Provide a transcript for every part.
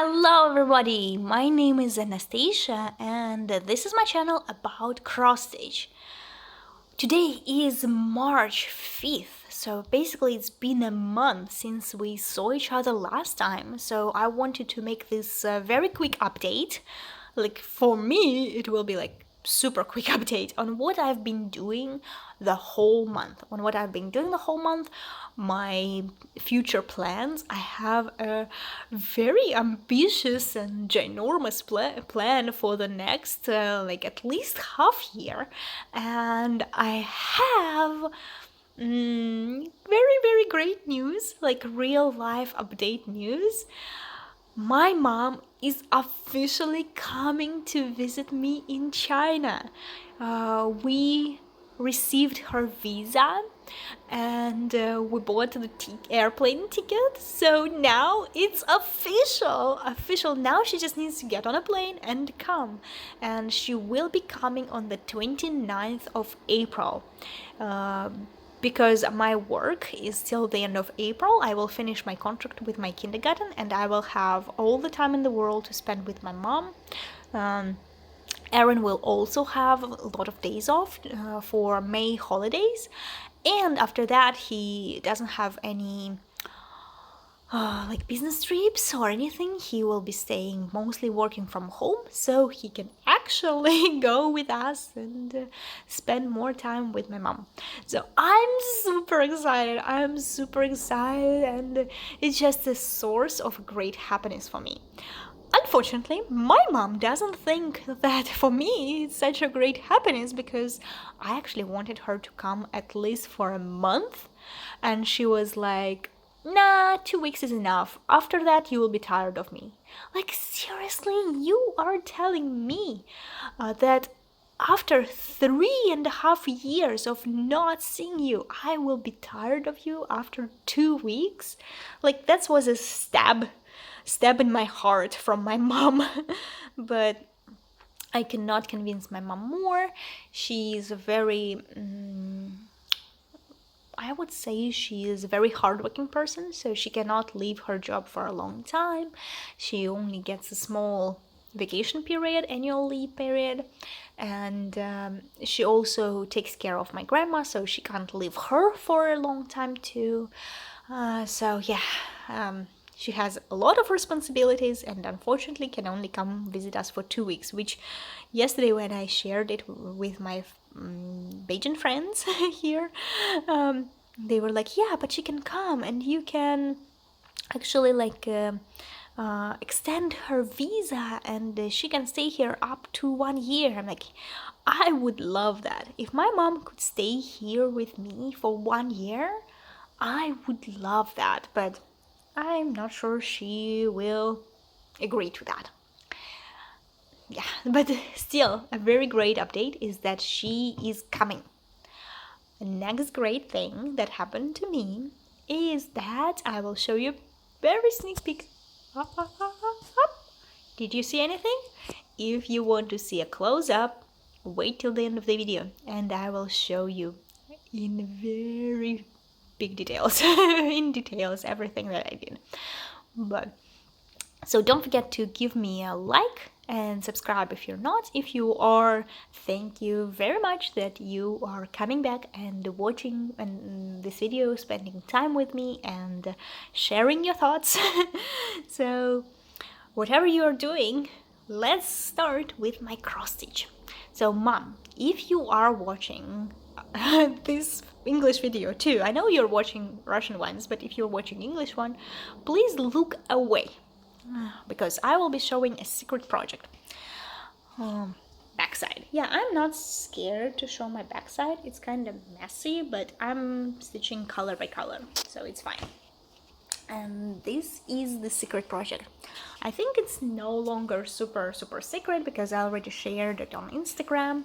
Hello everybody, my name is Anastasia and this is my channel about cross-stitch. Today is March 5th, so basically it's been a month since we saw each other last time, so I wanted to make this very quick update. Like for me, it will be like super quick update on what I've been doing the whole month. My future plans. I have a very ambitious and ginormous plan for the next like at least half year, and I have very great news, like real life update news. My mom is officially coming to visit me in China. We received her visa and we bought the airplane ticket, so now it's official. Now she just needs to get on a plane and come, and she will be coming on the 29th of April. Because my work is till the end of April, I will finish my contract with my kindergarten and I will have all the time in the world to spend with my mom. Aaron will also have a lot of days off for May holidays, and after that he doesn't have any like business trips or anything. He will be staying, mostly working from home, so he can actually go with us and spend more time with my mom. So I'm super excited, and it's just a source of great happiness for me. Unfortunately, my mom doesn't think that for me it's such a great happiness, because I actually wanted her to come at least for a month, and she was like, nah, 2 weeks is enough. After that, you will be tired of me. Like, seriously, you are telling me that after 3.5 years of not seeing you, I will be tired of you after 2 weeks? Like, that was a stab in my heart from my mom. But I cannot convince my mom more. She's very... I would say she is a very hardworking person, so she cannot leave her job for a long time. She only gets a small vacation period, annual leave period, and she also takes care of my grandma, so she can't leave her for a long time too. She has a lot of responsibilities and unfortunately can only come visit us for 2 weeks, which yesterday when I shared it with my Bajan friends here, they were like, yeah, but she can come and you can actually like extend her visa and she can stay here up to 1 year. I'm like, I would love that. If my mom could stay here with me for 1 year, I would love that, but I'm not sure she will agree to that. Yeah, but still, a very great update is that she is coming. The next great thing that happened to me is that I will show you very sneak peek. Did you see anything? If you want to see a close-up, wait till the end of the video and I will show you in very big details, everything that I did. But so don't forget to give me a like and subscribe if you're not. If you are, thank you very much that you are coming back and watching this video, spending time with me and sharing your thoughts. So whatever you are doing, let's start with my cross stitch. So mom, if you are watching this English video too, I know you're watching Russian ones, but if you're watching English one, please look away, because I will be showing a secret project. Backside. Yeah, I'm not scared to show my backside. It's kind of messy, but I'm stitching color by color, so it's fine. And this is the secret project. I think it's no longer super secret because I already shared it on Instagram.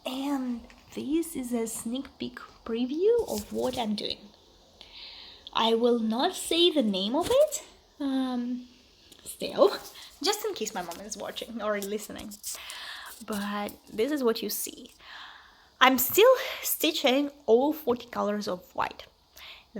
And this is a sneak peek preview of what I'm doing. I will not say the name of it, still, just in case my mom is watching or listening. But this is what you see. I'm still stitching all 40 colors of white.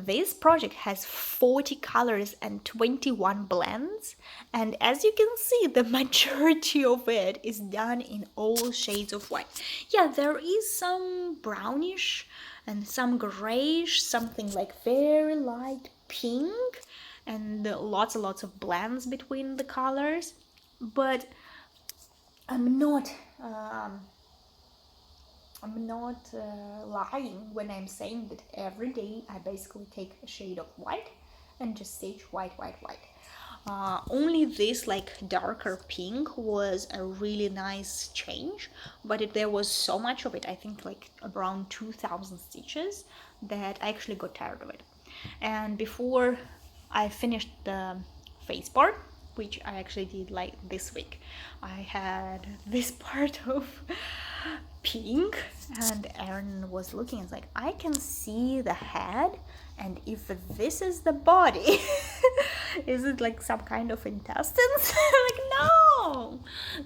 This project has 40 colors and 21 blends, and as you can see, the majority of it is done in all shades of white. Yeah, there is some brownish and some grayish, something like very light pink, and lots and lots of blends between the colors, but I'm not lying when I'm saying that every day I basically take a shade of white and just stitch white. Only this like darker pink was a really nice change, but there was so much of it, I think like around 2000 stitches, that I actually got tired of it. And before I finished the face part, which I actually did like this week, I had this part of pink, and Aaron was looking and like, I can see the head, and if this is the body, is it like some kind of intestines? Like, no,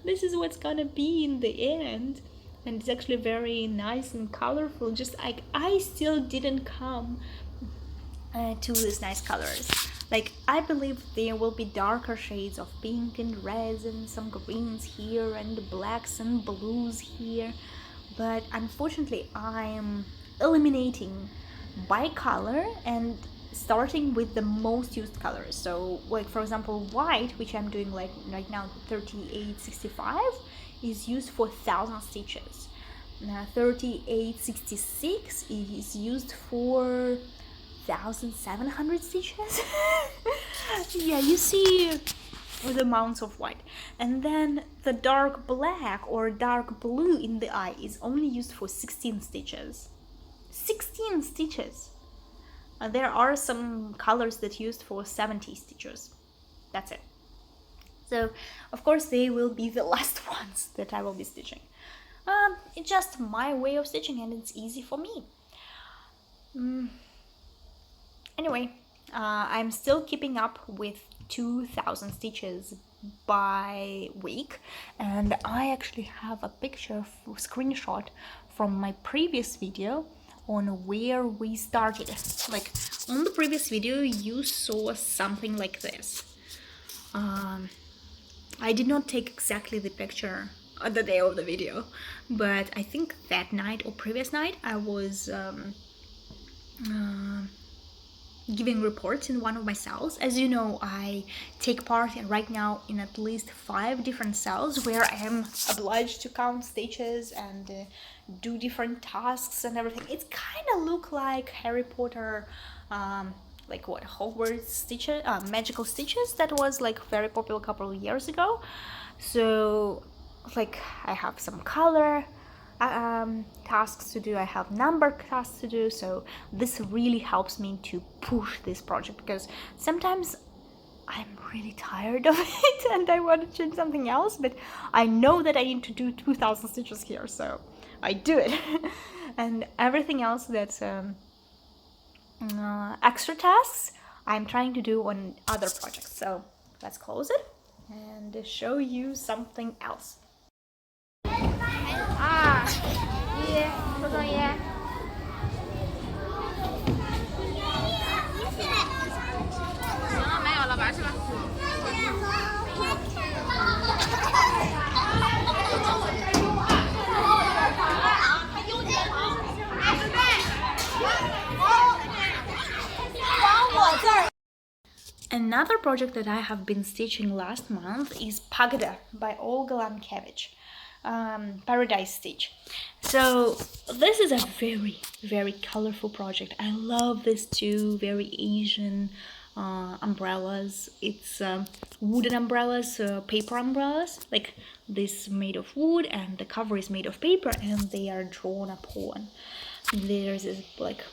this is what's gonna be in the end. And it's actually very nice and colorful, just like I still didn't come to these nice colors. Like, I believe there will be darker shades of pink and reds and some greens here and blacks and blues here, but unfortunately I'm eliminating by color and starting with the most used colors. So like for example white, which I'm doing like right now 3865, is used for 1000 stitches. 3866 is used for 1700 stitches. Yeah, you see the amounts of white. And then the dark black or dark blue in the eye is only used for 16 stitches. 16 stitches. There are some colors that used for 70 stitches. That's it. So of course they will be the last ones that I will be stitching. It's just my way of stitching and it's easy for me. Anyway, I'm still keeping up with 2000 stitches by week, and I actually have a picture, screenshot from my previous video on where we started. Like on the previous video you saw something like this. I did not take exactly the picture on the day of the video, but I think that night or previous night I was giving reports in one of my cells. As you know, I take part right now in at least 5 different cells where I am obliged to count stitches and do different tasks and everything. It's kind of look like Harry Potter, like what, Hogwarts stitches, magical stitches, that was like very popular a couple of years ago. So like I have some color tasks to do, I have number tasks to do, so this really helps me to push this project, because sometimes I'm really tired of it and I want to change something else, but I know that I need to do 2000 stitches here, so I do it. And everything else that's extra tasks I'm trying to do on other projects. So let's close it and show you something else. Another project that I have been stitching last month is Pagoda by Olga Lankevich, Paradise Stitch. So this is a very colorful project. I love these two very Asian umbrellas. It's wooden umbrellas, paper umbrellas, like this made of wood and the cover is made of paper and they are drawn upon. There's this like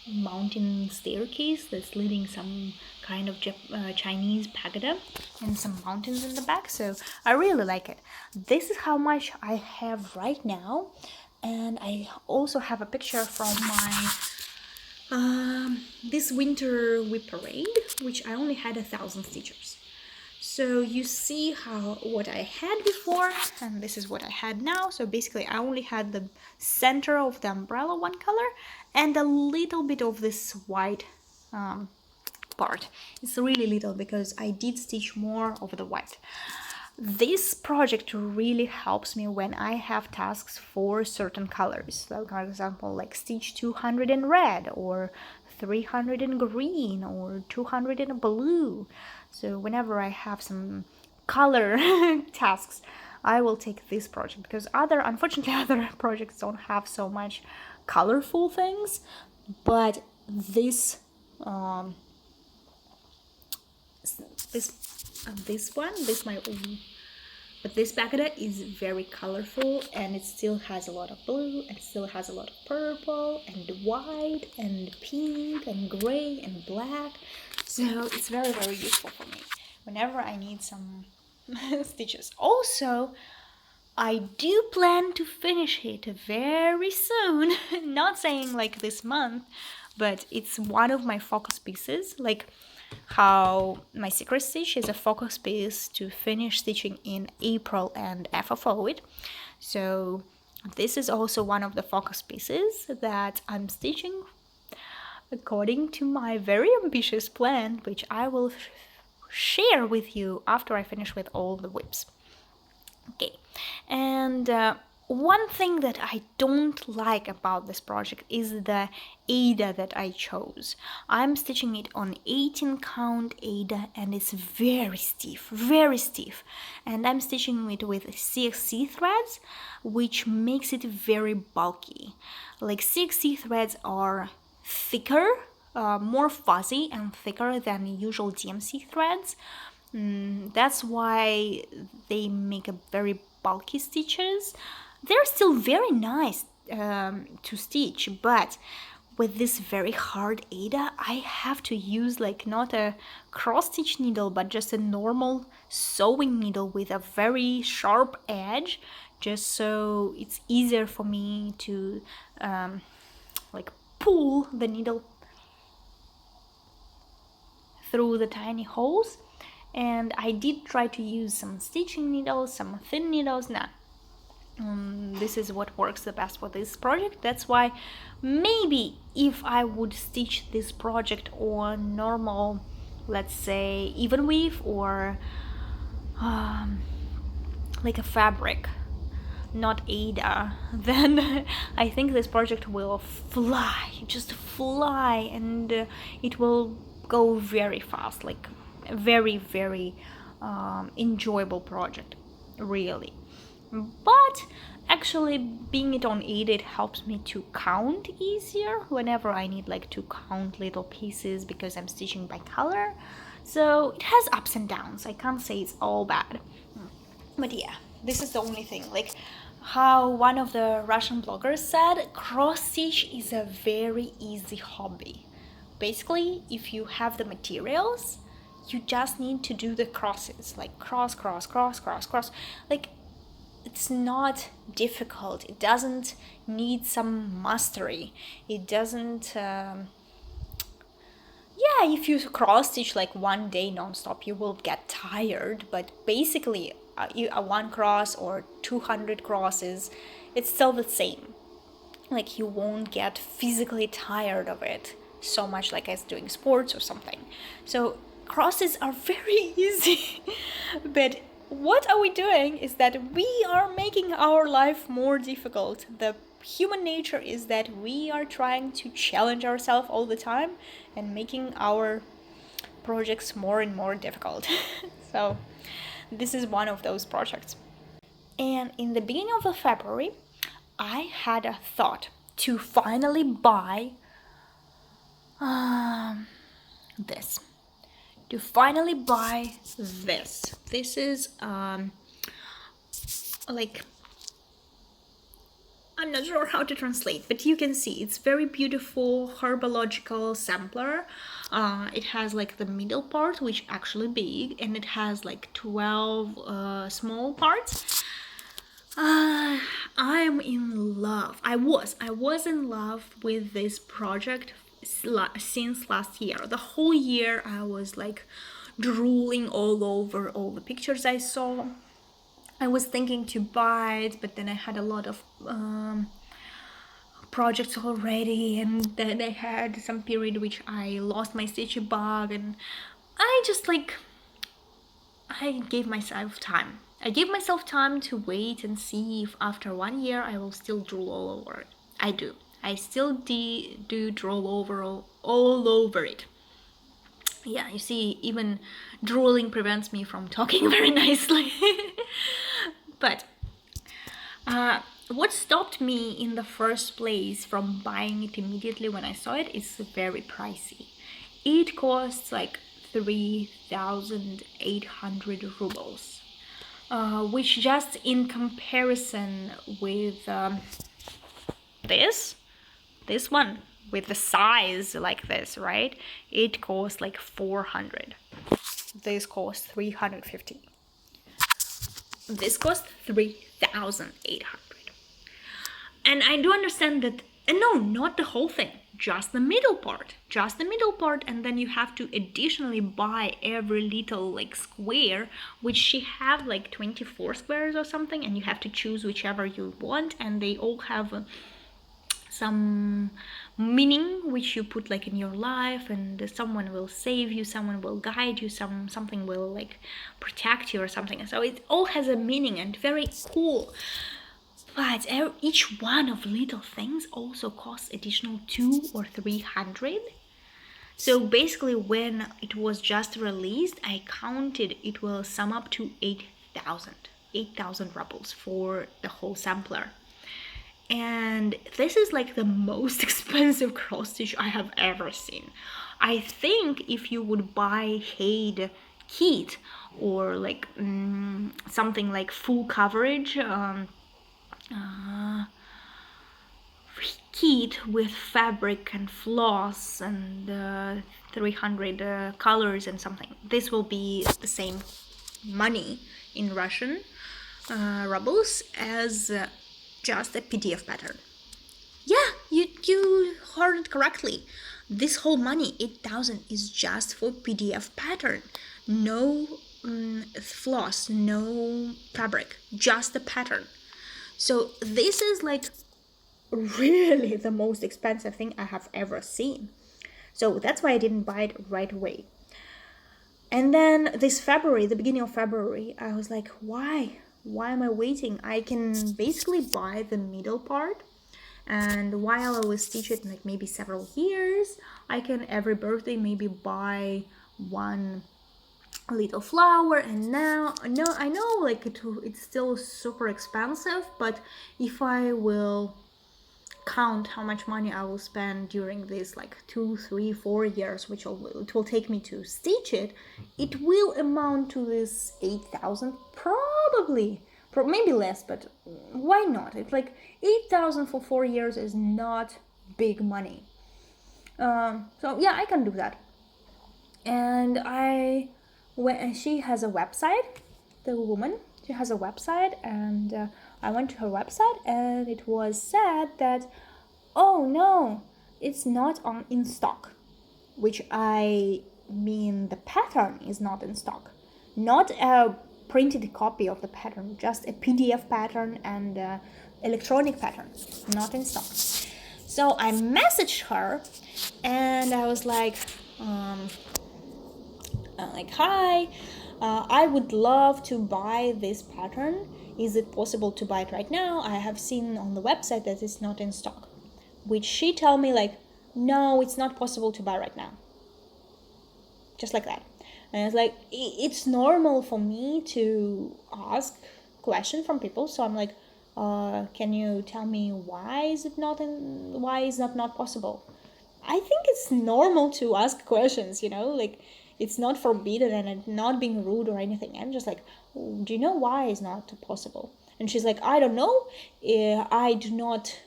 mountain staircase that's leading some kind of Chinese pagoda and some mountains in the back, so I really like it. This is how much I have right now, and I also have a picture from my this winter whip parade, which I only had 1000 stitches. So you see what I had before and this is what I had now. So basically I only had the center of the umbrella one color and a little bit of this white part. It's really little because I did stitch more of the white. This project really helps me when I have tasks for certain colors. So, for example, like stitch 200 in red, or 300 in green, or 200 in blue. So whenever I have some color tasks, I will take this project, because unfortunately other projects don't have so much colorful things, but this this packet is very colorful, and it still has a lot of blue, and still has a lot of purple and white and pink and gray and black. So it's very, very useful for me whenever I need some stitches. Also, I do plan to finish it very soon. Not saying like this month, but it's one of my focus pieces. Like how my secret stitch is a focus piece to finish stitching in April and FFO it. So this is also one of the focus pieces that I'm stitching according to my very ambitious plan, which I will share with you after I finish with all the whips. Okay, and one thing that I don't like about this project is the Ada that I chose. I'm stitching it on 18 count Ada, and it's very stiff, and I'm stitching it with CXC threads, which makes it very bulky. Like CXC threads are thicker, more fuzzy and thicker than usual DMC threads. That's why they make a very bulky stitches. They're still very nice to stitch, but with this very hard Ada, I have to use like not a cross-stitch needle, but just a normal sewing needle with a very sharp edge, just so it's easier for me to like pull the needle through the tiny holes. And I did try to use some stitching needles, some thin needles. This is what works the best for this project. That's why maybe if I would stitch this project on normal, let's say even weave, or like a fabric, not Ada, then I think this project will just fly, and it will go very fast, like a very, very enjoyable project, really. But actually being it on Ada, it helps me to count easier whenever I need like to count little pieces, because I'm stitching by color. So it has ups and downs. I can't say it's all bad, but yeah, this is the only thing. Like how one of the Russian bloggers said, cross stitch is a very easy hobby. Basically, if you have the materials, you just need to do the crosses, like cross, cross, cross, cross, cross. Like, it's not difficult. It doesn't need some mastery. It doesn't if you cross stitch like one day non-stop, you will get tired, but basically one cross or 200 crosses, it's still the same. Like, you won't get physically tired of it so much like as doing sports or something. So crosses are very easy. But what are we doing is that we are making our life more difficult. The human nature is that we are trying to challenge ourselves all the time and making our projects more and more difficult. So this is one of those projects. And in the beginning of February, I had a thought to finally buy this. To finally buy this. This is like, I'm not sure how to translate, but you can see it's very beautiful herbological sampler. It has like the middle part, which actually big, and it has like 12 small parts. I'm in love. I was in love with this project since last year. The whole year I was like drooling all over all the pictures I saw. I was thinking to buy it, but then I had a lot of projects already, and then I had some period which I lost my stitch bug, and I just like, I gave myself time. I gave myself time to wait and see if after 1 year I will still drool all over it. I do. I still do drool over all over it. Yeah, you see, even drooling prevents me from talking very nicely. But what stopped me in the first place from buying it immediately when I saw it is very pricey. It costs like 3,800 rubles, which just in comparison with this one with the size like this, right? It costs like 400. This costs 350. This costs 3,800. And I do understand that, no, not the whole thing, just the middle part, and then you have to additionally buy every little like square, which she have like 24 squares or something, and you have to choose whichever you want, and they all have some meaning which you put like in your life, and someone will save you, someone will guide you, something will like protect you or something. So it all has a meaning and very cool. But each one of little things also costs additional 200 or 300. So basically when it was just released, I counted it will sum up to 8,000 rubles for the whole sampler. And this is like the most expensive cross stitch I have ever seen. I think if you would buy Haid kit or like something like full coverage kit with fabric and floss and 300 colors and something, this will be the same money in Russian rubles as just a PDF pattern. Yeah, you heard it correctly. This whole money, 8,000, is just for PDF pattern. No floss, no fabric, just the pattern. So this is like really the most expensive thing I have ever seen. So that's why I didn't buy it right away. And then this February, the beginning of February, I was like, why? Why am I waiting? I can basically buy the middle part, and while I will stitch it like maybe several years, I can every birthday maybe buy one little flower. And now I know like it's still super expensive, but if I will count how much money I will spend during this like 2, 3, 4 years, which it will take me to stitch it, it will amount to this 8,000 probably, maybe less, but why not? It's like 8,000 for 4 years is not big money. So yeah, I can do that. And she has a website, the woman, she has a website, and I went to her website, and it was said that, oh no, it's not in stock, which I mean the pattern is not in stock, not a printed copy of the pattern, just a PDF pattern and electronic pattern, not in stock. So I messaged her, and I was like, hi, I would love to buy this pattern. Is it possible to buy it right now? I have seen on the website that it's not in stock. Which she told me like, no, it's not possible to buy right now. Just like that. And I was like, it's normal for me to ask questions from people. So I'm like, can you tell me why is it not possible? I think it's normal to ask questions, like it's not forbidden and I'm not being rude or anything. I'm just like, do you know why it's not possible? And she's like, I don't know. I do not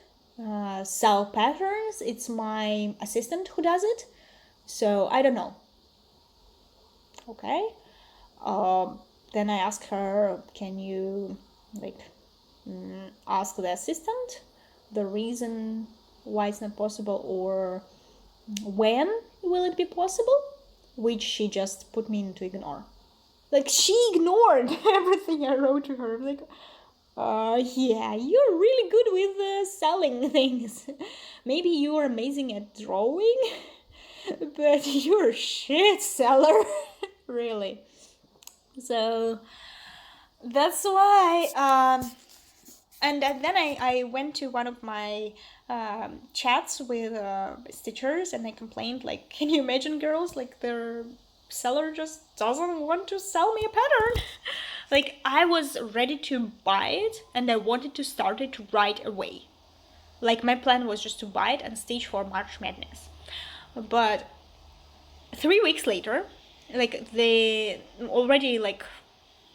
sell patterns. It's my assistant who does it. So I don't know. Okay. Then I asked her, can you ask the assistant the reason why it's not possible, or when will it be possible? Which she just put me into ignore. Like, she ignored everything I wrote to her. I'm like, Yeah, you're really good with selling things. Maybe you're amazing at drawing, but you're a shit seller, really. So that's why. And then I went to one of my chats with stitchers, and I complained, like, can you imagine, girls, like, their seller just doesn't want to sell me a pattern. Like, I was ready to buy it, and I wanted to start it right away. Like, my plan was just to buy it and stitch for March Madness. But 3 weeks later, like, they already, like,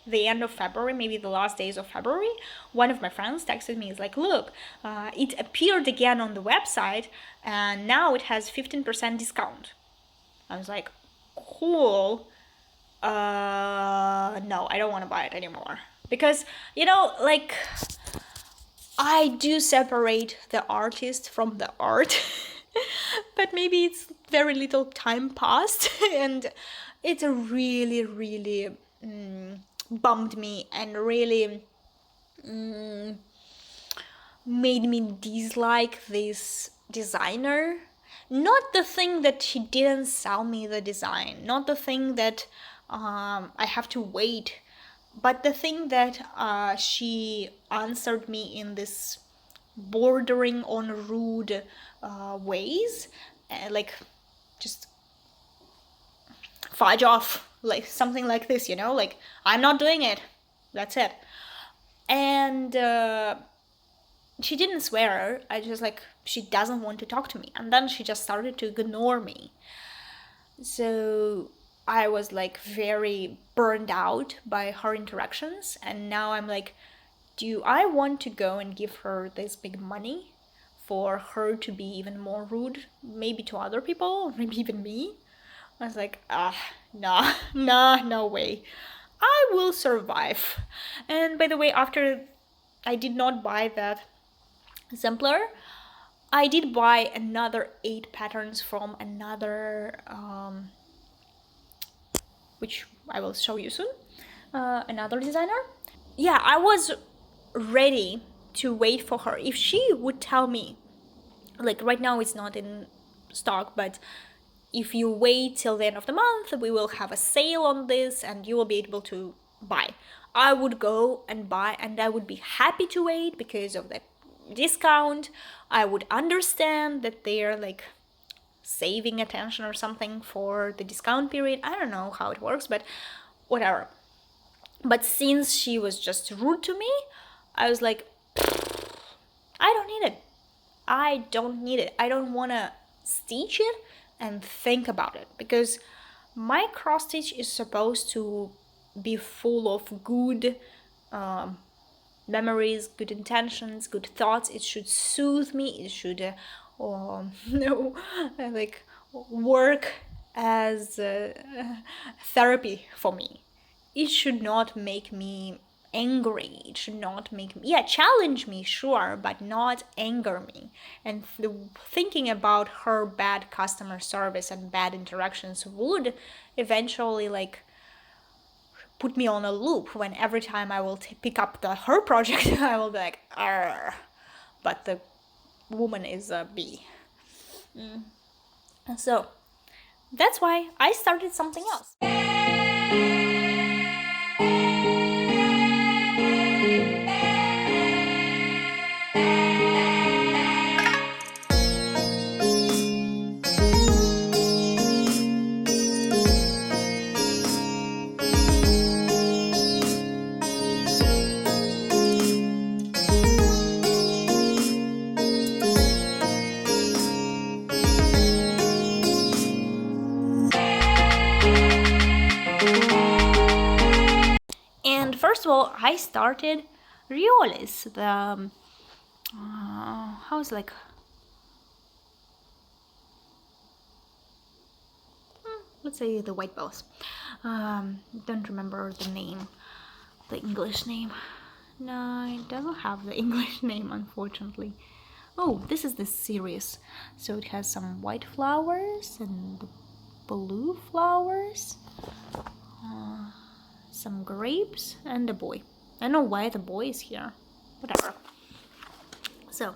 the end of February, maybe the last days of February, one of my friends texted me, is like, look, it appeared again on the website, and now it has 15% discount. I was like, cool. No, I don't want to buy it anymore. Because, like, I do separate the artist from the art. But maybe it's very little time passed, and it really, really bummed me, and really made me dislike this designer. Not the thing that she didn't sell me the design, not the thing that I have to wait, but the thing that she answered me in this bordering on rude ways, like, just fudge off, like something like this, like, I'm not doing it, that's it. And she didn't swear, I just, like, she doesn't want to talk to me, and then she just started to ignore me. So I was, like, very burned out by her interactions, and now I'm like, do I want to go and give her this big money for her to be even more rude, maybe to other people, maybe even me? I was like, nah, no way. I will survive. And by the way, after I did not buy that sampler, I did buy another 8 patterns from another, which I will show you soon, another designer. Yeah, I was ready to wait for her. If she would tell me, like, right now it's not in stock, but if you wait till the end of the month, we will have a sale on this and you will be able to buy, I would go and buy, and I would be happy to wait because of the discount. I would understand that they're, like, saving attention or something for the discount period. I don't know how it works, but whatever. But since she was just rude to me, I was like, I don't need it. I don't need it. I don't want to stitch it and think about it, because my cross stitch is supposed to be full of good memories, good intentions, good thoughts. It should soothe me. It should like, work as therapy for me. It should not make me angry. It should not make me, yeah, challenge me, sure, but not anger me. And thinking about her bad customer service and bad interactions would eventually, like, put me on a loop, when every time I will pick up her project, I will be like, arr, but the woman is a bee. So that's why I started something else. And first of all, I started Riolis, the how's, like, let's say the white bells. Don't remember the name, the English name. No, it doesn't have the English name, unfortunately. Oh, this is the series. So it has some white flowers and blue flowers, some grapes, and a boy. I don't know why the boy is here. whatever. So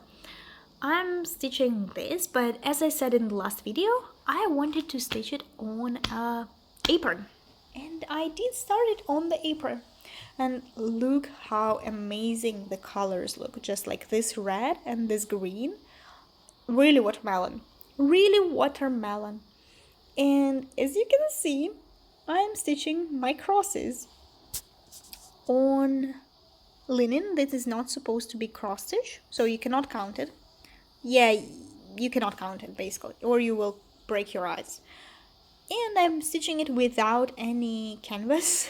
I'm stitching this, but as I said in the last video, I wanted to stitch it on a apron, and I did start it on the apron. And look how amazing the colors look, just like this red and this green. Really watermelon, really watermelon. And as you can see, I'm stitching my crosses on linen that is not supposed to be cross stitch, so you cannot count it. Yeah, you cannot count it basically, or you will break your eyes. And I'm stitching it without any canvas.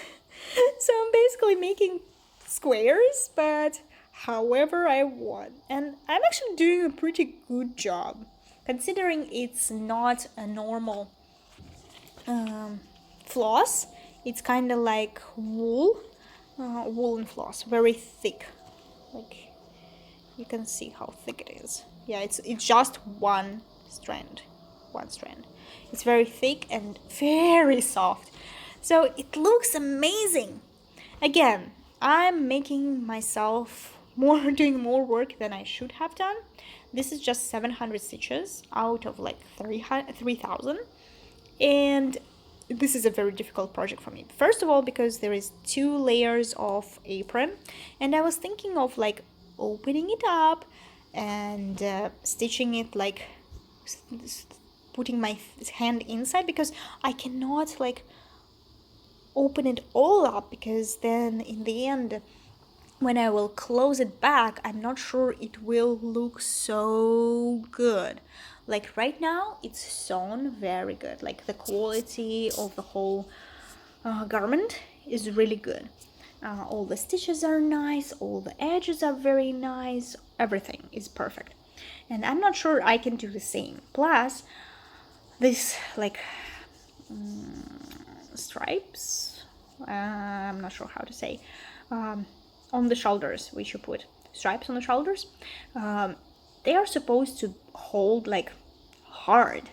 So I'm basically making squares, but however I want. And I'm actually doing a pretty good job, considering it's not a normal floss. It's kind of like wool, woolen floss, very thick. Like, you can see how thick it is. Yeah, it's just one strand. It's very thick and very soft. So it looks amazing. Again, I'm making myself doing more work than I should have done. This is just 700 stitches out of like 3,000. And this is a very difficult project for me. First of all, because there is 2 layers of apron, and I was thinking of like opening it up and stitching it, like putting my hand inside, because I cannot like open it all up, because then in the end when I will close it back, I'm not sure it will look so good. Like right now it's sewn very good, like the quality of the whole garment is really good. All the stitches are nice, all the edges are very nice, everything is perfect. And I'm not sure I can do the same. Plus this like stripes, I'm not sure how to say, on the shoulders, which you put stripes on the shoulders, they are supposed to hold like hard,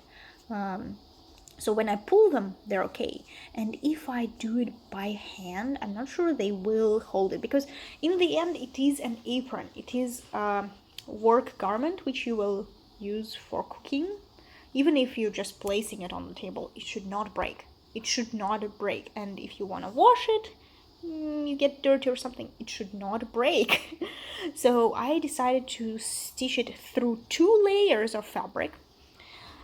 so when I pull them they're okay. And if I do it by hand, I'm not sure they will hold it, because in the end it is an apron, it is a work garment which you will use for cooking. Even if you're just placing it on the table, it should not break. It should not break. And if you want to wash it, you get dirty or something, it should not break. So I decided to stitch it through 2 layers of fabric.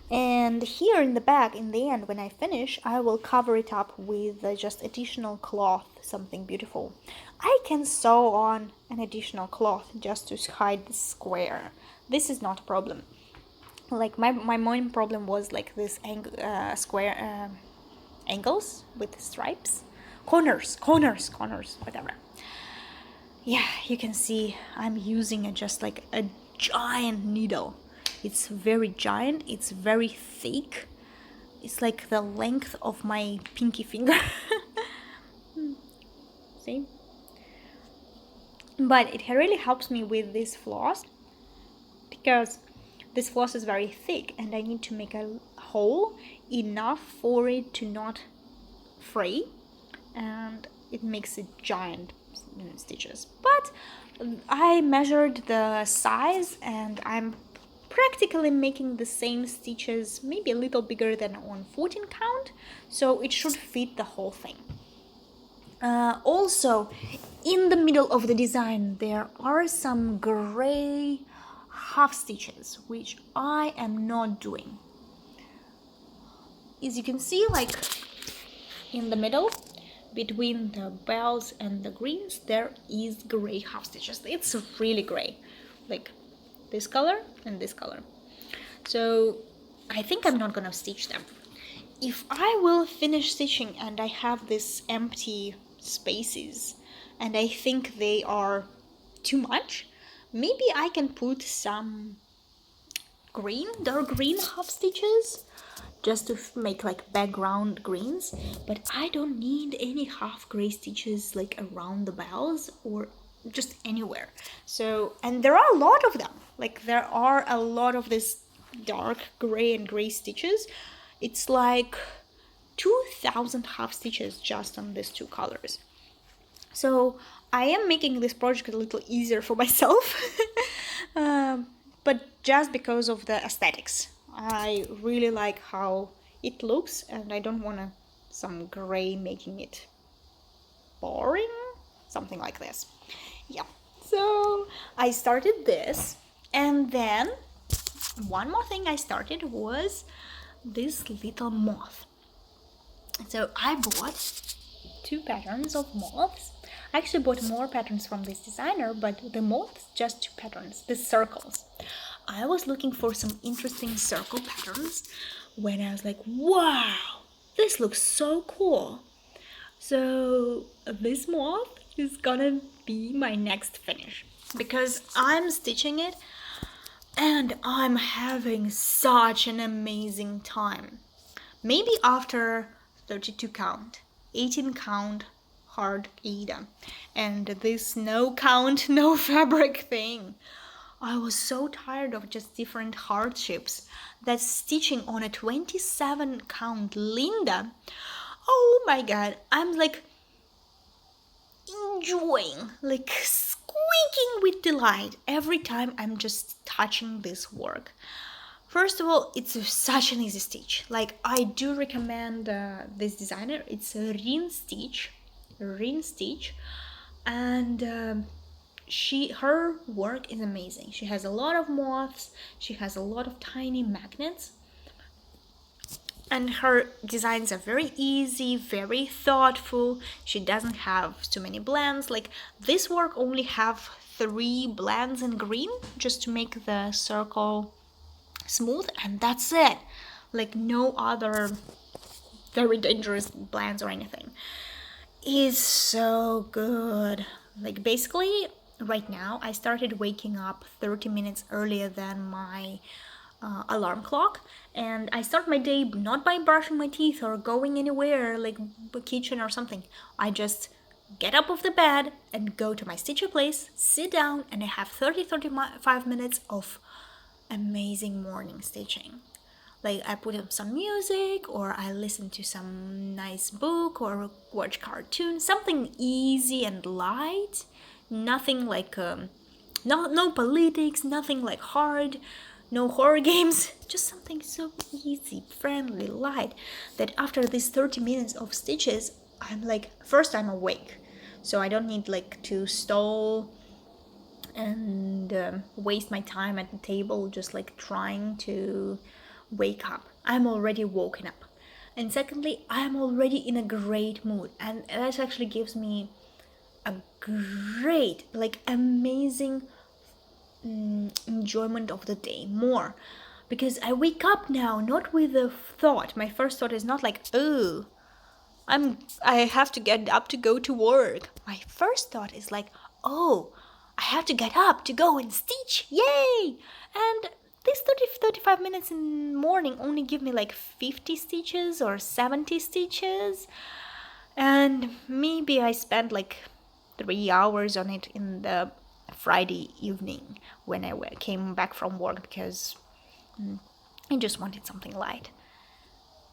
And here in the back, in the end, when I finish, I will cover it up with just additional cloth, something beautiful. I can sew on an additional cloth just to hide the square. This is not a problem. Like my main problem was like this square angles with stripes, corners, whatever. Yeah, you can see I'm using just like a giant needle. It's very giant, it's very thick. It's like the length of my pinky finger. See? But it really helps me with this floss, because this floss is very thick and I need to make a hole enough for it to not fray, and it makes it giant stitches. But I measured the size and I'm practically making the same stitches, maybe a little bigger than on 14 count, so it should fit the whole thing. Also, in the middle of the design there are some gray half stitches, which I am not doing. As you can see, like in the middle between the bells and the greens, there is gray half stitches. It's really gray, like this color and this color. So I think I'm not gonna stitch them. If I will finish stitching and I have this empty spaces and I think they are too much, maybe I can put some dark green half stitches just to make like background greens, but I don't need any half gray stitches like around the bells or just anywhere. So, and there are a lot of them, like there are a lot of this dark gray and gray stitches. It's like 2,000 half stitches just on these 2 colors. So I am making this project a little easier for myself, but just because of the aesthetics. I really like how it looks, and I don't want some gray making it boring, something like this. Yeah, so I started this, and then one more thing I started was this little moth. So I bought 2 patterns of moths. I actually bought more patterns from this designer, but the moths, just 2 patterns, the circles. I was looking for some interesting circle patterns when I was like, wow, this looks so cool. So this moth is gonna be my next finish because I'm stitching it and I'm having such an amazing time. Maybe after 32 count, 18 count hard Ada, and this no count, no fabric thing. I was so tired of just different hardships that stitching on a 27 count Linda, oh my god, I'm like enjoying, like squeaking with delight every time I'm just touching this work. First of all, it's such an easy stitch. Like, I do recommend this designer. It's a Rin Stitch, and her work is amazing. She has a lot of moths. She has a lot of tiny magnets, and her designs are very easy, very thoughtful. She doesn't have too many blends. Like, this work only have 3 blends in green just to make the circle smooth, and that's it. Like, no other very dangerous blends or anything. Is so good. Like, basically right now I started waking up 30 minutes earlier than my alarm clock, and I start my day not by brushing my teeth or going anywhere like the kitchen or something. I just get up of the bed and go to my stitcher place, sit down, and I have 35 minutes of amazing morning stitching. Like, I put up some music, or I listen to some nice book, or watch cartoons, something easy and light. Nothing like no politics, nothing like hard, no horror games, just something so easy, friendly, light, that after these 30 minutes of stitches, I'm like, first I'm awake, so I don't need like to stall and waste my time at the table just like trying to wake up. I'm already woken up. And secondly, I'm already in a great mood, and that actually gives me a great, like, amazing enjoyment of the day more, because I wake up now not with a thought. My first thought is not like, oh, I have to get up to go to work. My first thought is like, oh, I have to get up to go and stitch, yay! And these 35 minutes in the morning only give me like 50 stitches or 70 stitches, and maybe I spent like 3 hours on it in the Friday evening when I came back from work, because I just wanted something light.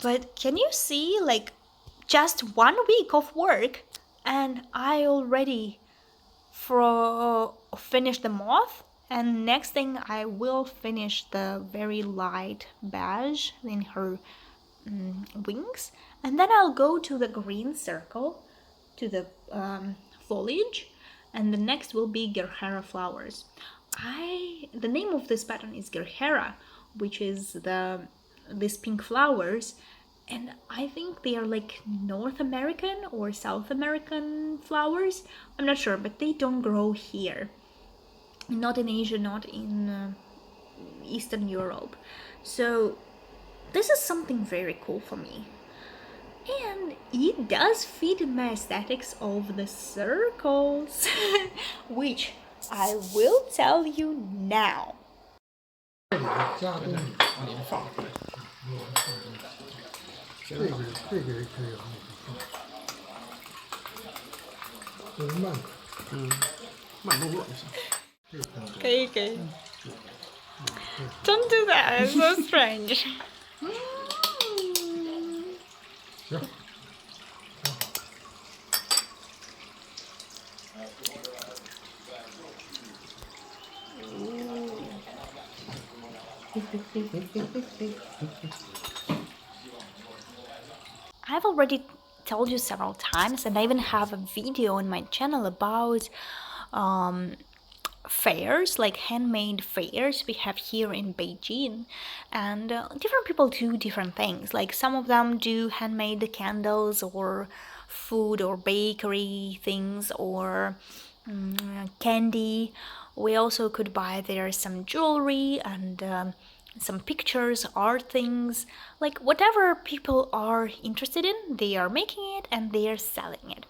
But can you see, like, just 1 week of work and I already finished the moth, and next thing I will finish the very light beige in her wings, and then I'll go to the green circle, to the foliage, and the next will be Gerhera flowers. The name of this pattern is Gerhera, which is these pink flowers, and I think they are like North American or South American flowers. I'm not sure, but they don't grow here. Not in Asia, not in Eastern Europe. So this is something very cool for me. And it does fit my aesthetics of the circles, which I will tell you now. 加工年放，这个也可以这是慢慢动作就行。可以。Don't do that, it's so strange. 行。I've already told you several times, and I even have a video on my channel about fairs, like handmade fairs we have here in Beijing, and different people do different things. Like some of them do handmade candles or food or bakery things or candy. We also could buy there some jewelry and some pictures, art things, like whatever people are interested in, they are making it and they are selling it.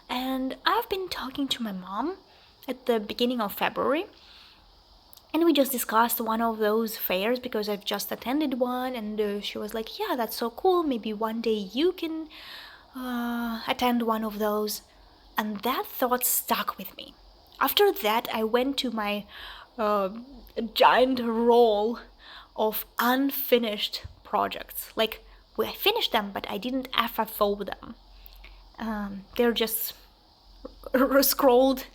And I've been talking to my mom at the beginning of February, and we just discussed one of those fairs because I've just attended one, and she was like, yeah, that's so cool, maybe one day you can attend one of those. And that thought stuck with me. After that, I went to my giant roll of unfinished projects. Like, well, I finished them, but I didn't FFO them. They're just scrolled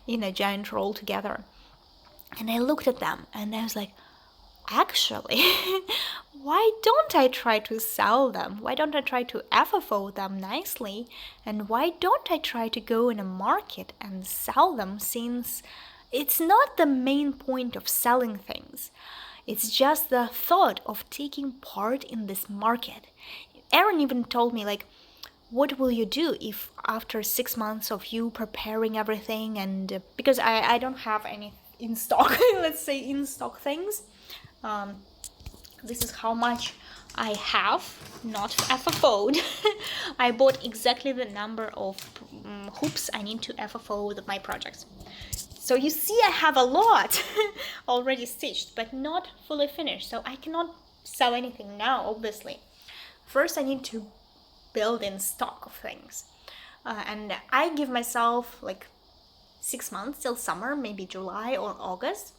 in a giant roll together. And I looked at them and I was like, actually, why don't I try to sell them? Why don't I try to FFO them nicely? And why don't I try to go in a market and sell them, since it's not the main point of selling things. It's just the thought of taking part in this market. Aaron even told me, like, what will you do if after 6 months of you preparing everything, and because I don't have any in stock, let's say in stock things, this is how much I have not FFO'd. I bought exactly the number of hoops I need to FFO with my projects. So you see, I have a lot already stitched, but not fully finished. So I cannot sell anything now, obviously. First, I need to build in stock of things. And I give myself like 6 months till summer, maybe July or August,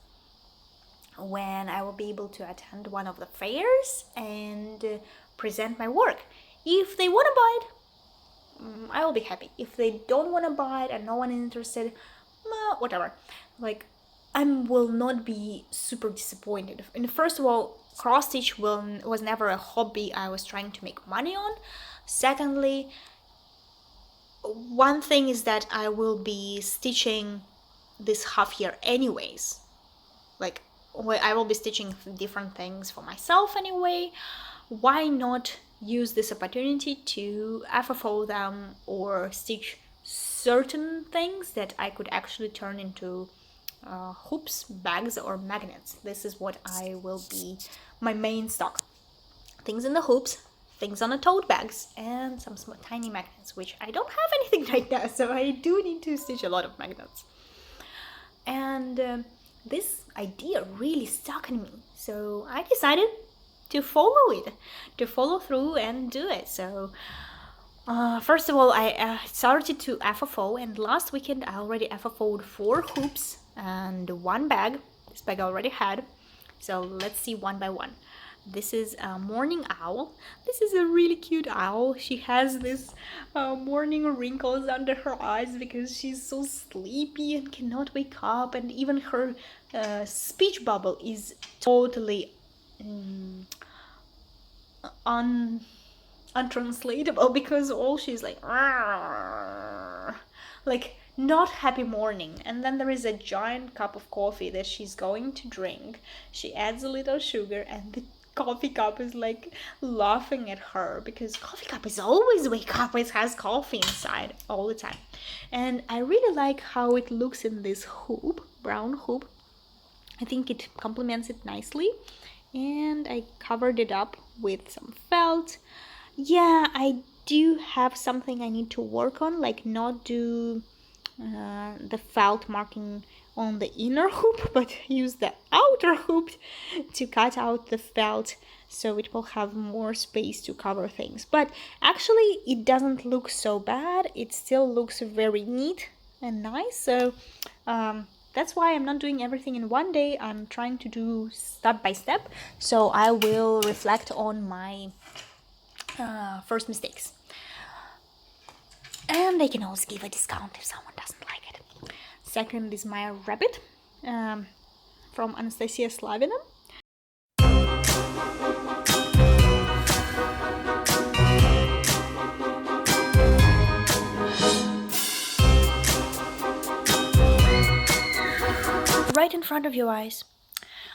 when I will be able to attend one of the fairs and present my work. If they want to buy it, I will be happy. If they don't want to buy it and no one is interested, whatever. Like, I will not be super disappointed. And first of all, cross stitch was never a hobby I was trying to make money on. Secondly, one thing is that I will be stitching this half year anyways. Like, I will be stitching different things for myself anyway. Why not use this opportunity to FFO them or stitch certain things that I could actually turn into hoops, bags, or magnets? This is what I will be my main stock. Things in the hoops, things on the tote bags, and some small tiny magnets, which I don't have anything right now, so I do need to stitch a lot of magnets. And this idea really stuck in me, so I decided to follow it, to follow through and do it. So first of all, I started to FFO, and last weekend I already FFO'd 4 hoops and 1 bag. This bag I already had. So let's see one by one. This is a morning owl. This is a really cute owl. She has this morning wrinkles under her eyes because she's so sleepy and cannot wake up, and even her speech bubble is totally untranslatable, because all she's like not happy morning. And then there is a giant cup of coffee that she's going to drink. She adds a little sugar, and the coffee cup is like laughing at her, because coffee cup is always wake up, it has coffee inside all the time. And I really like how it looks in this hoop, brown hoop. I think it complements it nicely, and I covered it up with some felt. Yeah, I do have something I need to work on, like not do the felt marking on the inner hoop, but use the outer hoop to cut out the felt so it will have more space to cover things. But actually it doesn't look so bad. It still looks very neat and nice. So that's why I'm not doing everything in one day. I'm trying to do step by step, so I will reflect on my first mistakes. And they can always give a discount if someone doesn't like it. Second is my rabbit from Anastasia Slavina. right in front of your eyes.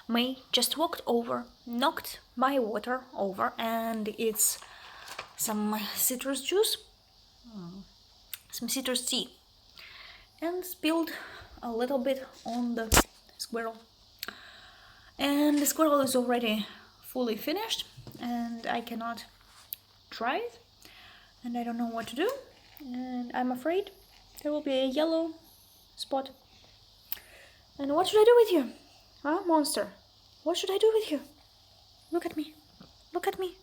May just walked over, knocked my water over, and it's some citrus juice, some citrus tea, and spilled a little bit on the squirrel. And the squirrel is already fully finished, and I cannot try it, and I don't know what to do, and I'm afraid there will be a yellow spot. And what should I do with you? Huh, monster? What should I do with you? Look at me. Look at me.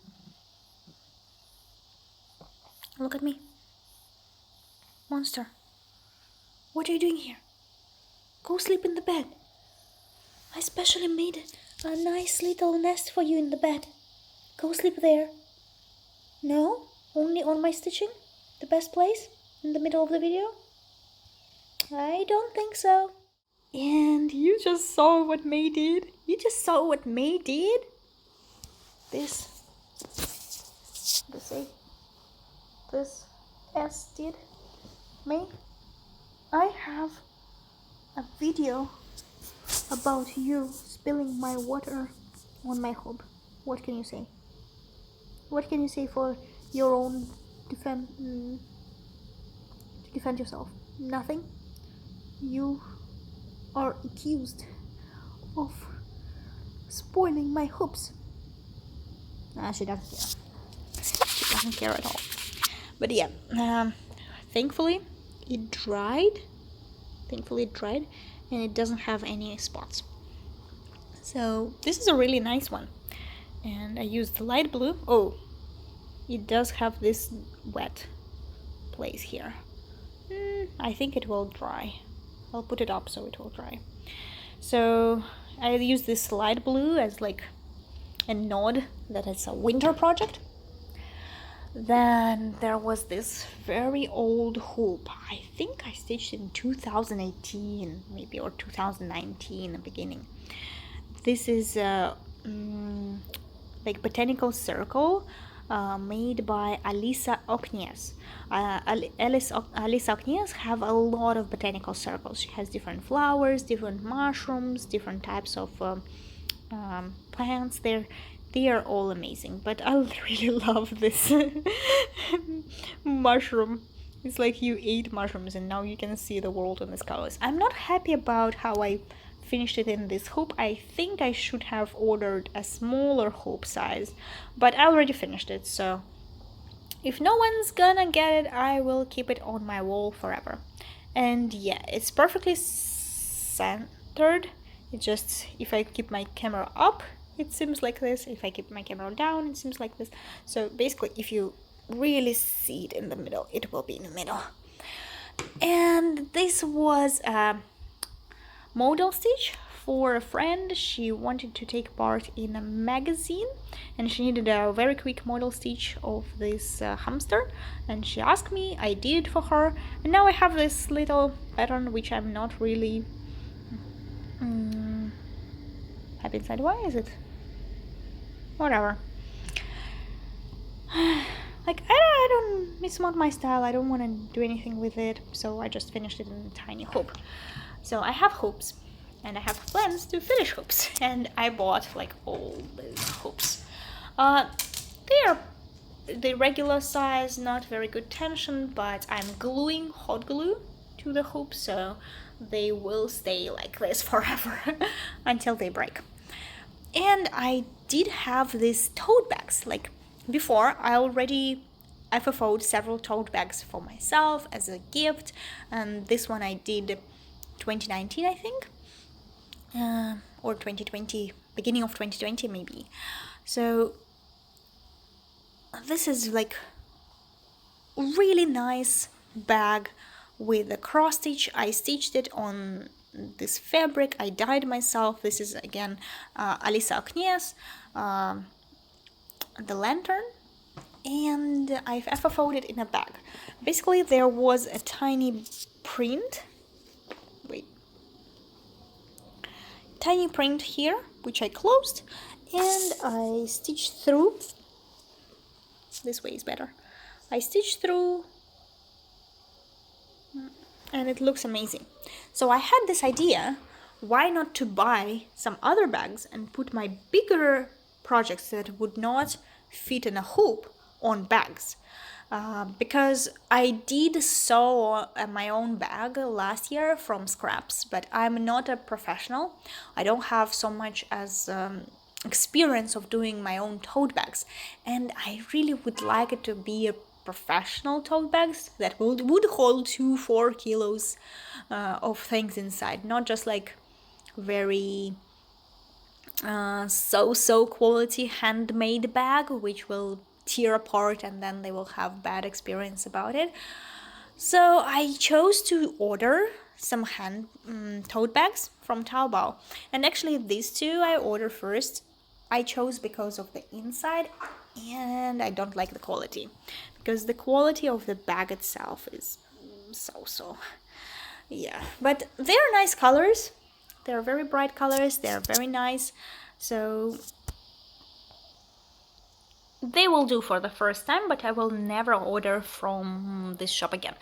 Look at me. Monster. What are you doing here? Go sleep in the bed. I specially made a nice little nest for you in the bed. Go sleep there. No? Only on my stitching? The best place? In the middle of the video? I don't think so. And you just saw what May did. You just saw what May did. This S did. May, I have a video about you spilling my water on my hob. What can you say? What can you say for your own to defend yourself? Nothing. You are accused of spoiling my hoops. She doesn't care. She doesn't care at all. But yeah, thankfully it dried. And it doesn't have any spots. So this is a really nice one. And I used the light blue. Oh, it does have this wet place here. I think it will dry. I'll put it up so it will dry. So I used this light blue as like a nod that it's a winter project. Then there was this very old hoop. I think I stitched in 2018 maybe, or 2019 the beginning. This is a like botanical circle made by Alisa Oknies. Alisa Oknies have a lot of botanical circles. She has different flowers, different mushrooms, different types of plants. They are all amazing, but I really love this mushroom. It's like you ate mushrooms and now you can see the world in these colors. I'm not happy about how I finished it in this hoop. I think I should have ordered a smaller hoop size, but I already finished it, so if no one's gonna get it, I will keep it on my wall forever. And yeah, it's perfectly centered. It just, if I keep my camera up, it seems like this. If I keep my camera down, it seems like this. So basically, if you really see it in the middle, it will be in the middle. And this was a model stitch for a friend. She wanted to take part in a magazine and she needed a very quick model stitch of this hamster, and she asked me. I did it for her, and now I have this little pattern which I'm not really happy inside. Why is it? Whatever. Like, I don't, it's not my style. I don't want to do anything with it, so I just finished it in a tiny hoop. So I have hoops, and I have plans to finish hoops, and I bought like all these hoops. They are the regular size, not very good tension, but I'm gluing hot glue to the hoops, so they will stay like this forever until they break. And I did have these tote bags. Like before, I already FFO'd several tote bags for myself as a gift, and this one I did 2019, I think, or 2020, beginning of 2020 maybe. So this is like really nice bag with a cross stitch. I stitched it on this fabric. I dyed myself. This is again Alisa Oknies, the lantern, and I've FFO'd it in a bag. Basically there was a tiny print, tiny print here which I closed, and I stitched through. This way is better. I stitched through and it looks amazing. So I had this idea why not to buy some other bags and put my bigger projects that would not fit in a hoop on bags. Because I did sew my own bag last year from scraps, but I'm not a professional. I don't have so much as experience of doing my own tote bags, and I really would like it to be a professional tote bags that would hold 2-4 kilos of things inside, not just like very so quality handmade bag which will tear apart and then they will have bad experience about it. So I chose to order some hand tote bags from Taobao, and actually these two I ordered first. I chose because of the inside, and I don't like the quality, because the quality of the bag itself is so. Yeah, but they're nice colors. They're very bright colors. They're very nice. So they will do for the first time, but I will never order from this shop again.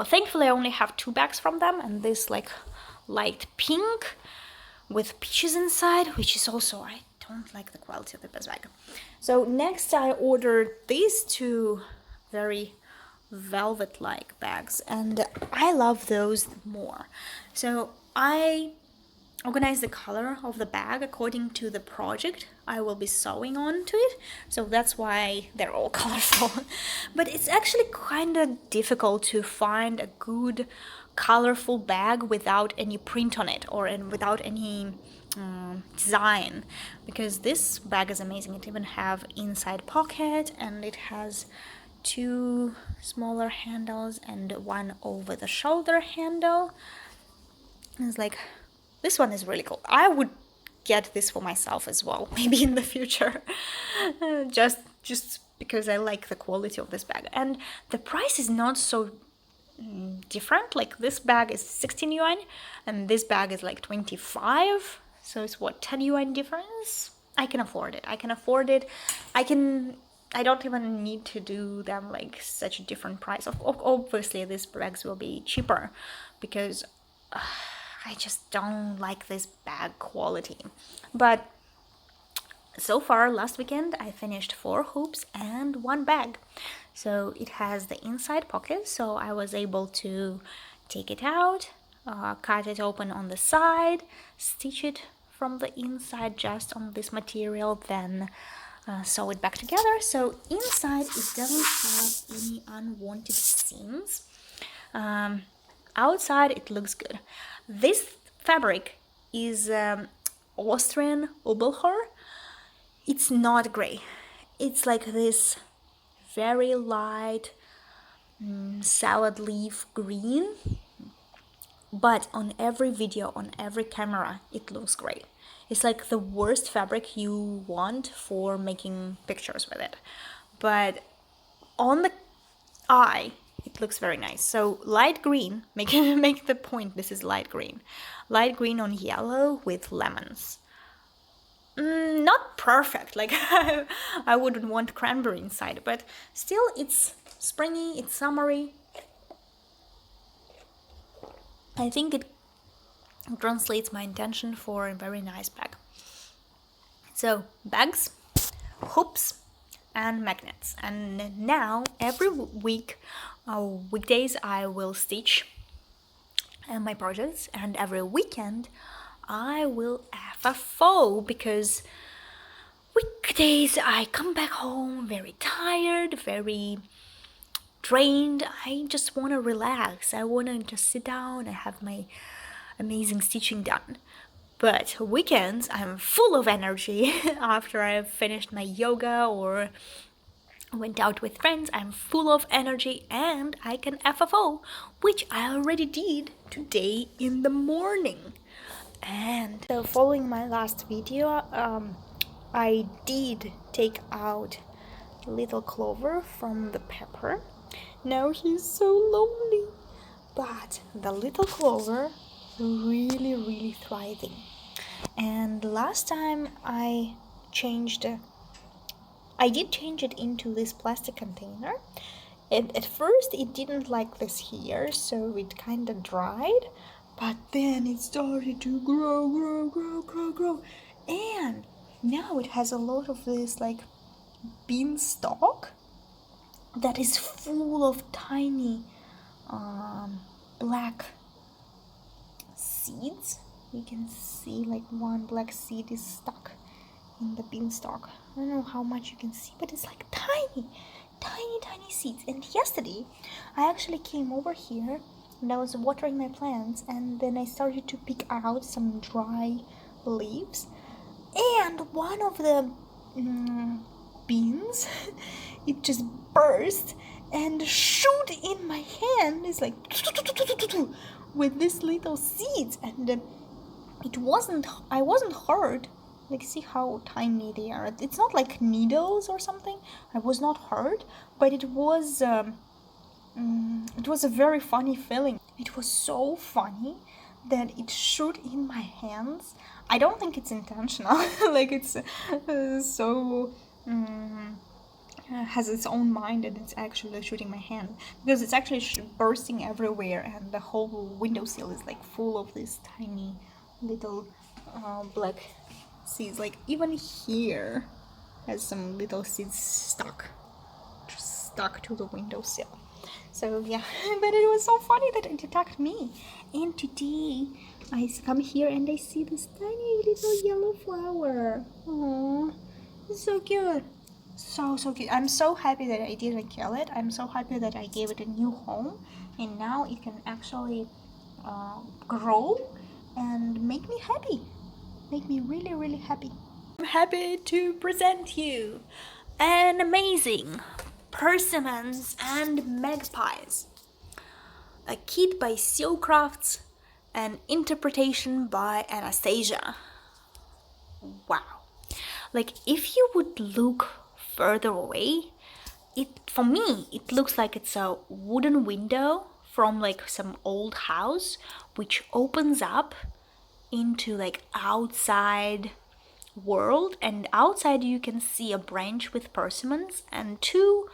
Thankfully, I only have 2 bags from them, and this like light pink with peaches inside, which is also, I don't like the quality of the bag. So next I ordered these 2 very velvet-like bags, and I love those more. So I organize the color of the bag according to the project I will be sewing onto it, so that's why they're all colorful. But it's actually kind of difficult to find a good colorful bag without any print on it or without any design, because this bag is amazing. It even have inside pocket, and it has 2 smaller handles and 1 over the shoulder handle. It's like, this one is really cool. I would get this for myself as well, maybe in the future, just because I like the quality of this bag. And the price is not so different. Like this bag is 16 yuan and this bag is like 25, so it's what, 10 yuan difference. I can afford it. I don't even need to do them like such a different price. Obviously these bags will be cheaper because I just don't like this bag quality. But so far, last weekend, I finished 4 hoops and 1 bag. So it has the inside pocket, so I was able to take it out, cut it open on the side, stitch it from the inside just on this material, then sew it back together. So inside it doesn't have any unwanted seams. Outside it looks good. This fabric is Austrian Ubelhor. It's not gray. It's like this very light salad leaf green, but on every video, on every camera, it looks great. It's like the worst fabric you want for making pictures with it, but on the eye it looks very nice. So light green, make the point, this is light green on yellow with lemons. Not perfect, like I wouldn't want cranberry inside, but still it's springy, it's summery. I think it translates my intention for a very nice bag. So bags, hoops and magnets, and now every week, weekdays I will stitch my projects, and every weekend I will FFO, because weekdays I come back home very tired, very drained. I just want to relax. I want to just sit down and have my amazing stitching done. But weekends I'm full of energy. After I've finished my yoga or went out with friends, I'm full of energy and I can FFO, which I already did today in the morning. And so following my last video, I did take out little Clover from the pepper. Now he's so lonely, but the little Clover really thriving. And last time I did change it into this plastic container, and at first it didn't like this here, so it kind of dried, But then it started to grow, and now it has a lot of this like beanstalk that is full of tiny black seeds. You can see like one black seed is stuck in the beanstalk. I don't know how much you can see, but it's like tiny seeds. And yesterday I actually came over here and I was watering my plants, and then I started to pick out some dry leaves, and one of the beans it just burst and shoot in my hand. It's like with these little seeds, and I wasn't hurt. Like, see how tiny they are. It's not like needles or something. I was not hurt, but it was a very funny feeling. It was so funny that it shoot in my hands. I don't think it's intentional. Like, it's so has its own mind, and it's actually shooting my hand, because it's actually bursting everywhere, and the whole windowsill is like full of these tiny little black seeds. Like, even here has some little seeds stuck to the windowsill. So yeah, but it was so funny that it attacked me. And today I come here and I see this tiny little yellow flower. Oh, it's so cute. So cute. I'm so happy that I didn't kill it. I'm so happy that I gave it a new home, and now it can actually grow and make me happy. Make me really happy. I'm happy to present you an amazing Persimmons and Magpies, a kit by Seal Crafts, an interpretation by Anastasia. Wow. Like, if you would look further away, for me it looks like it's a wooden window from like some old house, which opens up into like outside world, and outside you can see a branch with persimmons and two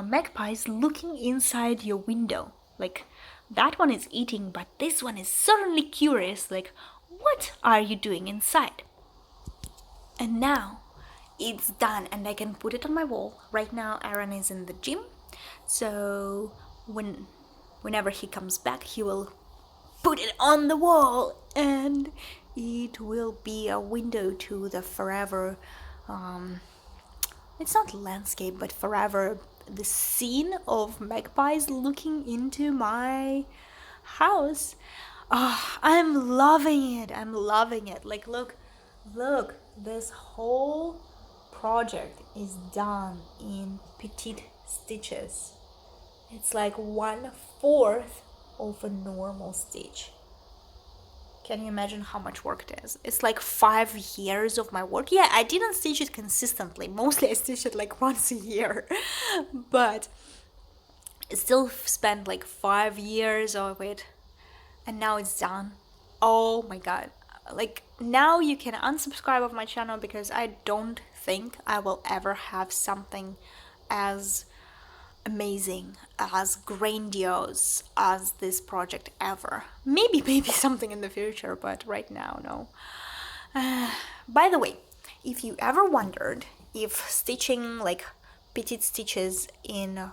magpies looking inside your window. Like, that one is eating, but this one is certainly curious, like, what are you doing inside? And now it's done, and I can put it on my wall. Right now Aaron is in the gym, so whenever he comes back he will put it on the wall, and it will be a window to the forever it's not landscape, but forever the scene of magpies looking into my house. I'm loving it. Like, look, this whole project is done in petite stitches. It's like 1/4 of a normal stitch. Can you imagine how much work it is? It's like 5 years of my work. Yeah, I didn't stitch it consistently. Mostly I stitch it like once a year. But I still spent like 5 years of it. And now it's done. Oh my god. Like, now you can unsubscribe of my channel, because I don't think I will ever have something as amazing, as grandiose as this project ever. Maybe something in the future, but right now, no. By the way, if you ever wondered if stitching like petite stitches in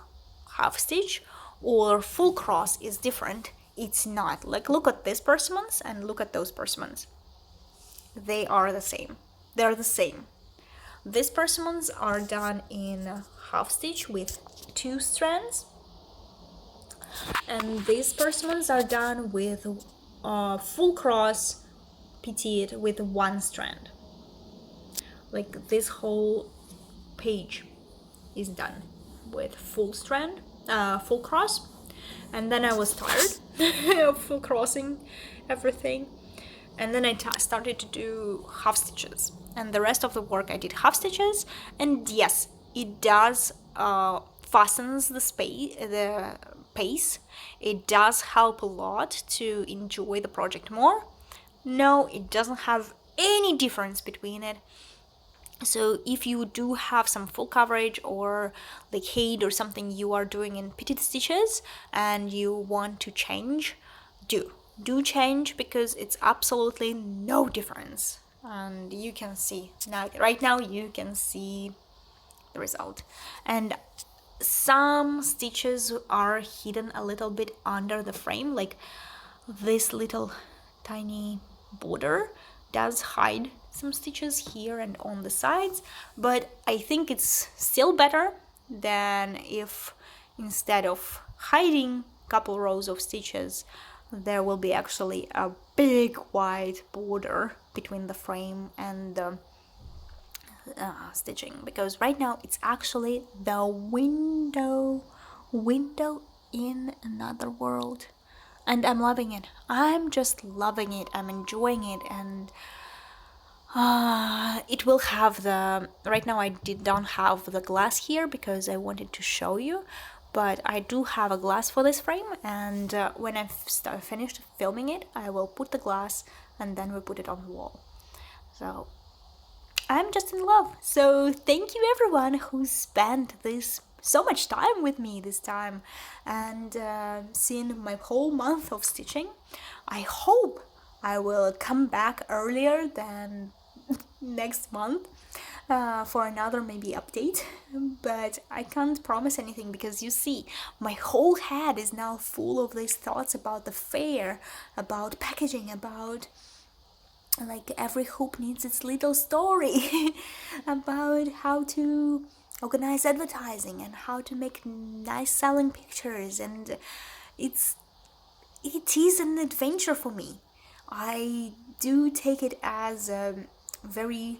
half stitch or full cross is different, it's not. Like, look at these persimmons and look at those persimmons. They are the same. They're the same. These persimmons are done in half stitch with 2 strands, and these persimmons are done with full cross petite with 1 strand. Like, this whole page is done with full strand, full cross, and then I was tired of full crossing everything, and then I started to do half stitches, and the rest of the work I did half stitches. And yes, it does fastens the pace. It does help a lot to enjoy the project more. No, it doesn't have any difference between it. So if you do have some full coverage or like height or something you are doing in petite stitches and you want to change, do. do change, because it's absolutely no difference. And you can see now, right now you can see the result. And some stitches are hidden a little bit under the frame, like this little tiny border does hide some stitches here and on the sides, but I think it's still better than if instead of hiding a couple rows of stitches there will be actually a big white border between the frame and the stitching, because right now it's actually the window in another world, and I'm loving it. I'm just loving it. I'm enjoying it, and it will have the, right now I don't have the glass here because I wanted to show you, but I do have a glass for this frame, and when I've finished filming it I will put the glass and then we'll put it on the wall. So I'm just in love. So thank you everyone who spent this so much time with me this time and seen my whole month of stitching. I hope I will come back earlier than next month for another maybe update, but I can't promise anything because you see my whole head is now full of these thoughts about the fair, about packaging, about like every hoop needs its little story about how to organize advertising and how to make nice selling pictures, and it is an adventure for me. I do take it as a very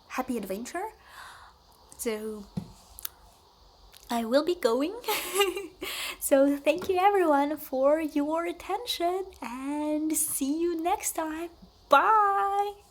happy adventure, so I will be going. So thank you everyone for your attention and see you next time. Bye!